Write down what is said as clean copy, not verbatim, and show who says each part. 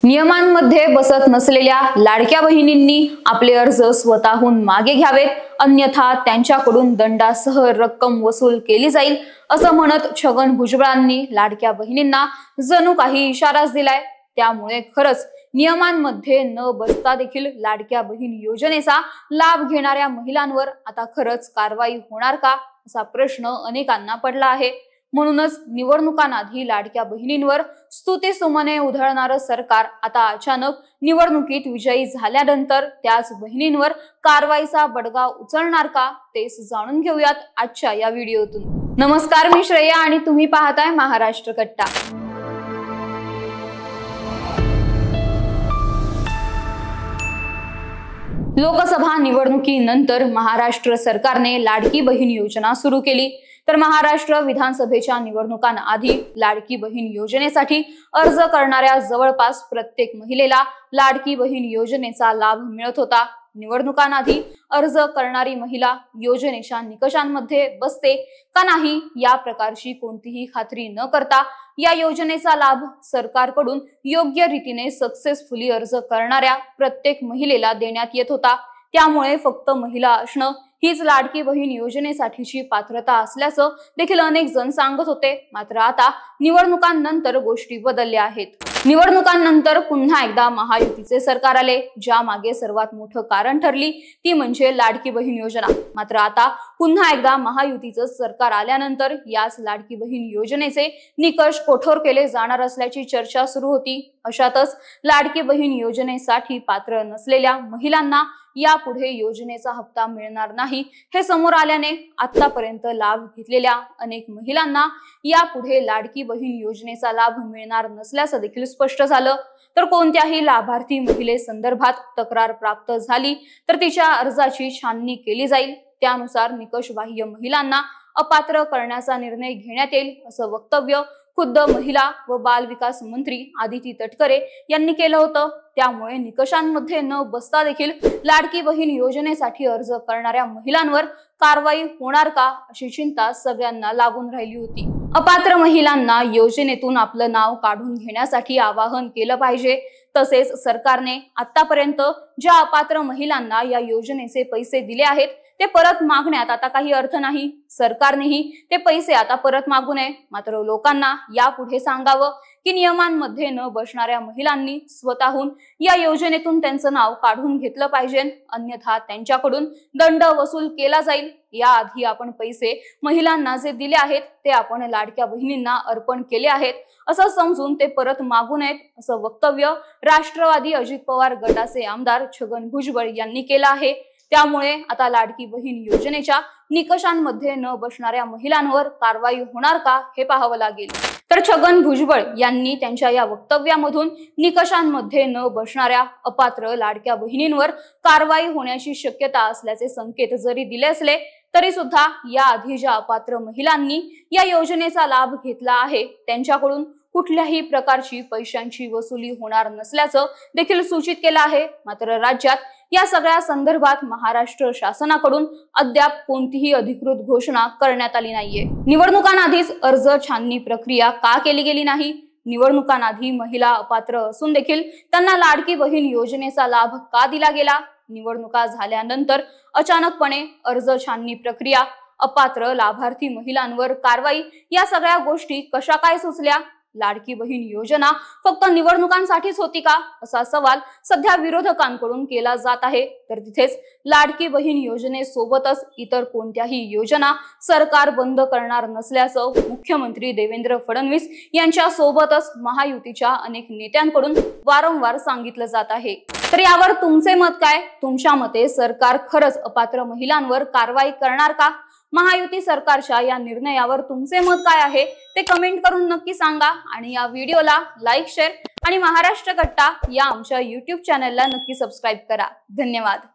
Speaker 1: नियमांमध्ये बसत नसलेल्या लाडक्या बहिणींनी आपले अर्ज स्वतःहून मागे घ्यावेत, अन्यथा त्यांच्याकडून दंडासह रक्कम वसूल केली जाईल, असं म्हणत छगन भुजबळांनी लाडक्या बहिणींना जणू काही इशाराच दिलाय। त्यामुळे खरंच नियमांमध्ये न बसता देखील लाडक्या बहीण योजनेचा लाभ घेणाऱ्या महिलांवर आता खरंच कारवाई होणार का, असा प्रश्न अनेकांना पडला आहे। म्हणूनच निवडणुकांआधी लाडक्या बहिणींवर स्तुतीसुमने उधळणारं सरकार आता अचानक निवडणुकीत विजयी झाल्यानंतर त्याच बहिणींवर कारवाईचा बडगा उचलणार का, तेच जाणून घेऊयात आजच्या या व्हिडिओतून। नमस्कार, मी श्रेया आणि तुम्ही पाहताय महाराष्ट्र कट्टा। लोकसभा निवडणुकीनंतर महाराष्ट्र सरकारने लाडकी बहीण योजना सुरू केली, तर महाराष्ट्र विधानसभेच्या निवडणुकांआधी लाडकी बहीण योजनेसाठी अर्ज करणाऱ्या जवळपास प्रत्येक महिलेला लाडकी बहीण योजनेचा लाभ मिळत होता। निवडणुकांआधी अर्ज करणारी महिला योजनेच्या निकषांमध्ये बसते का नाही या प्रकारची कोणतीही खात्री न करता या योजनेचा लाभ सरकारकडून योग्य रीतीने सक्सेसफुली अर्ज करणाऱ्या प्रत्येक महिलेला देण्यात येत होता। त्यामुळे फक्त महिला असणं हीच लाडकी बहीण योजनेसाठीची पात्रता असल्याचं देखील अनेक जण सांगत होते। मात्र आता निवडणुकांनंतर गोष्टी बदलल्या आहेत। निवडणुकांनंतर पुन्हा एकदा महायुतीचे सरकार आले, ज्या मागे सर्वात मोठं कारण ठरली ती म्हणजे लाडकी बहीण योजना। मात्र आता पुन्हा एकदा महायुतीचं सरकार आल्यानंतर याच लाडकी बहीण योजनेचे निकष कठोर केले जाणार असल्याची चर्चा सुरू होती। अशातच लाडकी बहीण योजनेसाठी पात्र नसलेल्या महिलांना यापुढे योजनेचा हप्ता मिळणार नाही हे समोर आल्याने आतापर्यंत लाभ घेतलेल्या अनेक महिलांना यापुढे लाडकी बहीण योजनेचा लाभ मिळणार नसल्याचं देखील स्पष्ट झालं। तर कोणत्याही लाभार्थी महिलेसंदर्भात तक्रार प्राप्त झाली तर तिच्या अर्जाची छाननी केली जाईल, त्यानुसार निकष बाह्य महिलांना अपात्र करण्याचा निर्णय घेण्यात येईल, असं वक्तव्य खुद्द महिला व बाल विकास मंत्री आदिती तटकरे यांनी केलं होतं। त्यामुळे निकषांमध्ये न बसता देखील लाडकी बहीण योजनेसाठी अर्ज करणाऱ्या महिलांवर कारवाई होणार का, अशी चिंता सगळ्यांना लागून राहिली होती। अपात्र महिलांना योजनेतून आपलं नाव काढून घेण्यासाठी आवाहन केलं पाहिजे। तसेच सरकारने आतापर्यंत ज्या अपात्र महिलांना या योजनेचे पैसे दिले आहेत ते परत मागण्यात आता काही अर्थ नाही। सरकारनेही ते पैसे आता परत मागू नये। मात्र लोकांना यापुढे सांगावं की नियमांमध्ये न बसणाऱ्या महिलांनी स्वतःहून या योजनेतून त्यांचं नाव काढून घेतलं पाहिजे, अन्यथा त्यांच्याकडून दंड वसूल केला जाईल। याआधी आपण पैसे महिलांना जे दिले आहेत ते आपण लाडक्या बहिणींना अर्पण केले आहेत असं समजून ते परत मागू नयेत, असं वक्तव्य राष्ट्रवादी अजित पवार गटाचे आमदार छगन भुजबळ यांनी केलं आहे। त्यामुळे आता लाडकी बहीण योजनेच्या निकषांमध्ये न बसणाऱ्या महिलांवर कारवाई होणार का हे पाहावं लागेल। तर छगन भुजबळ यांनी त्यांच्या या वक्तव्यामधून निकषांमध्ये न बसणाऱ्या अपात्र लाडक्या बहिणींवर कारवाई होण्याची शक्यता असल्याचे संकेत जरी दिले असले तरी सुद्धा याआधी ज्या अपात्र महिलांनी या योजनेचा लाभ घेतला आहे त्यांच्याकडून कुठल्याही प्रकारची पैशांची वसुली होणार नसल्याचं देखील सूचित केलं आहे। मात्र राज्यात या सगळ्या संदर्भात महाराष्ट्र शासनाकडून अद्याप कोणतीही अधिकृत घोषणा करण्यात आली नाहीये। निवडणुकांआधीच अर्ज छाननी प्रक्रिया का केली गेली नाही? निवडणुकांआधी महिला अपात्र असून देखील त्यांना लाडकी बहीण योजनेचा लाभ का दिला गेला? निवडणुका झाल्यानंतर अचानकपणे अर्ज छाननी प्रक्रिया, अपात्र लाभार्थी महिलांवर कारवाई या सगळ्या गोष्टी कशा काय सुचल्या? लाडकी बहीण योजना फक्त निवडणुकांसाठीच होती का, असा सवाल सध्या विरोधकांकडून केला जात आहे। तर तिथेच लाडकी बहीण योजनेसोबतच इतर कोणत्याही योजना सरकार बंद करणार नसल्याचं मुख्यमंत्री देवेंद्र फडणवीस यांच्या सोबतच महायुतीच्या अनेक नेत्यांकडून वारंवार सांगितलं जात आहे। तर यावर तुमचे मत काय? तुमच्या मते सरकार खरंच अपात्र महिलांवर कारवाई करणार का? महायुती सरकारच्या या निर्णयावर तुमचे मत काय आहे ते कमेंट करून नक्की सांगा आणि या व्हिडिओला लाईक, शेअर आणि महाराष्ट्र कट्टा या आमच्या YouTube चॅनलला नक्की सबस्क्राईब करा। धन्यवाद।